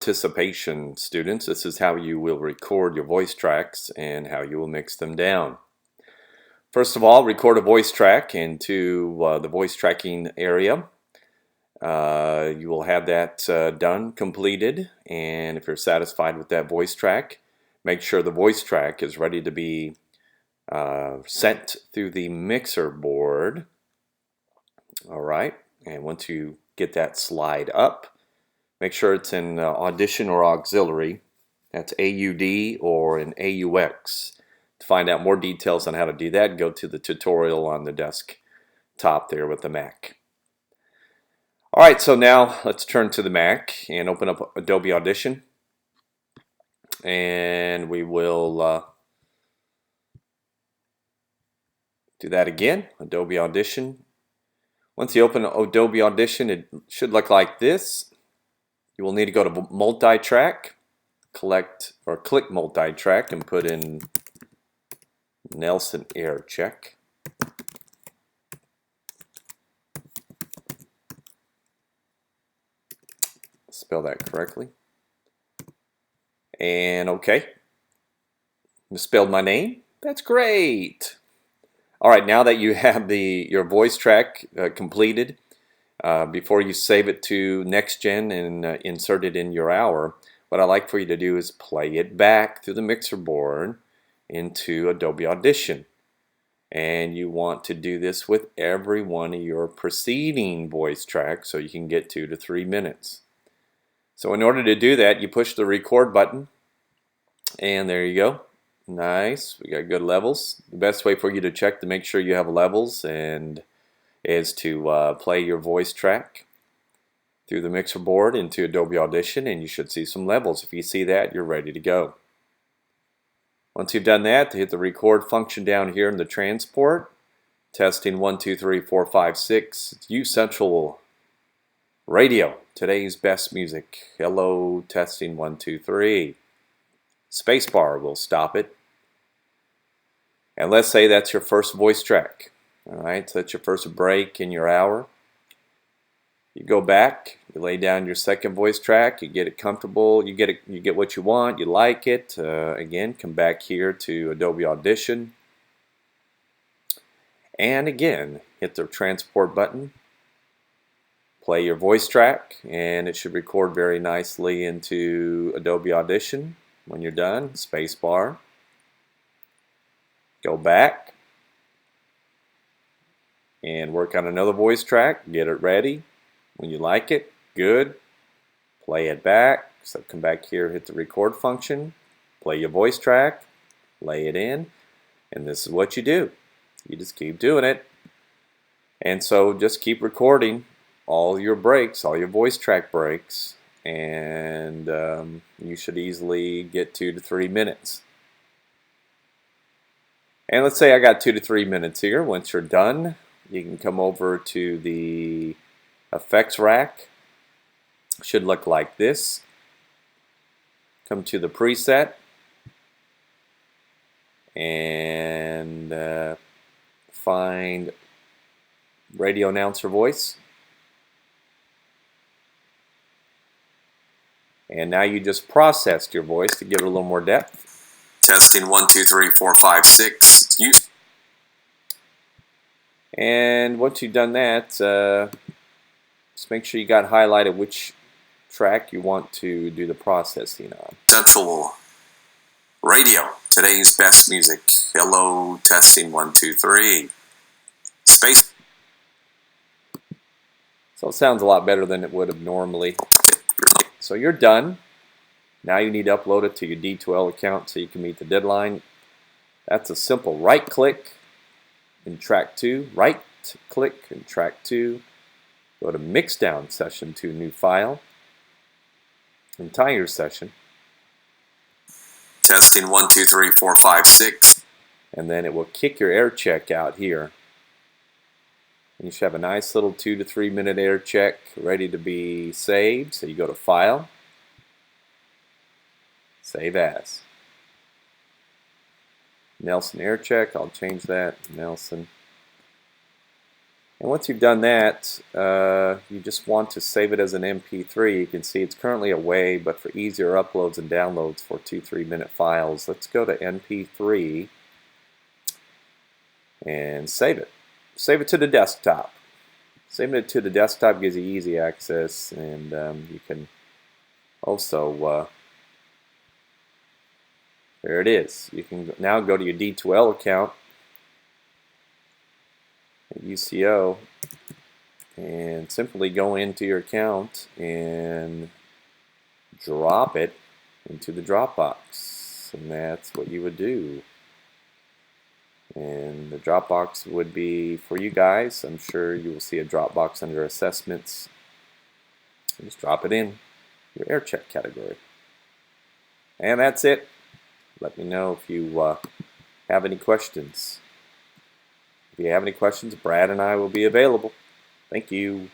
participation, students. This is how you will record your voice tracks and how you will mix them down. First of all, record a voice track into the voice tracking area. You will have that done, completed, and if you're satisfied with that voice track, make sure the voice track is ready to be sent through the mixer board. Alright, and once you get that slide up, make sure it's in Audition or Auxiliary. That's AUD or in AUX. To find out more details on how to do that, go to the tutorial on the desktop there with the Mac. Alright, so now let's turn to the Mac and open up Adobe Audition. And we will do that again, Adobe Audition. Once you open Adobe Audition, it should look like this. You will need to go to multi-track, click multi-track and put in Nelson Air Check. Spell that correctly. And okay. Misspelled my name. That's great. Alright, now that you have your voice track completed, before you save it to NextGen and insert it in your hour, what I like for you to do is play it back through the mixer board into Adobe Audition. And you want to do this with every one of your preceding voice tracks so you can get 2 to 3 minutes. So in order to do that, you push the record button, and there you go. Nice, we got good levels. The best way for you to check to make sure you have levels is to play your voice track through the mixer board into Adobe Audition, and you should see some levels. If you see that, you're ready to go. Once you've done that, hit the record function down here in the transport. Testing 1, 2, 3, 4, 5, 6. It's U Central Radio, today's best music. Hello, testing 1, 2, 3. Spacebar will stop it. And let's say that's your first voice track. Alright, so that's your first break in your hour. You go back, you lay down your second voice track, you get it comfortable, you get what you want, you like it. Again, come back here to Adobe Audition. And again, hit the transport button. Play your voice track, and it should record very nicely into Adobe Audition. When you're done, spacebar. Go back and work on another voice track. Get it ready. When you like it, good. Play it back. So come back here, hit the record function. Play your voice track. Lay it in. And this is what you do. You just keep doing it. And so just keep recording all your breaks, all your voice track breaks. And you should easily get 2 to 3 minutes. And let's say I got 2 to 3 minutes here. Once you're done, you can come over to the effects rack. Should look like this. Come to the preset and find radio announcer voice. And now you just processed your voice to give it a little more depth. Testing 1, 2, 3, 4, 5, 6. Use. And once you've done that, just make sure you got highlighted which track you want to do the processing on. Central Radio, today's best music. Hello, testing 1, 2, 3. Space. So it sounds a lot better than it would have normally. So you're done. Now you need to upload it to your D2L account so you can meet the deadline. That's a simple right click in track 2, right click in track 2, go to Mixdown Session to new file, entire session. Testing 1, 2, 3, 4, 5, 6. And then it will kick your air check out here. And you should have a nice little 2 to 3 minute air check ready to be saved. So you go to File, Save As. Nelson Air Check, I'll change that, Nelson. And once you've done that, you just want to save it as an mp3. You can see it's currently away, but for easier uploads and downloads for 2-3 minute files, let's go to mp3 and save it. Save it to the desktop. Saving it to the desktop gives you easy access, and you can also, there it is. You can now go to your D2L account at UCO and simply go into your account and drop it into the Dropbox, and that's what you would do. And the Dropbox would be for you guys. I'm sure you will see a Dropbox under assessments. Just drop it in your air check category. And that's it. Let me know if you have any questions. If you have any questions, Brad and I will be available. Thank you.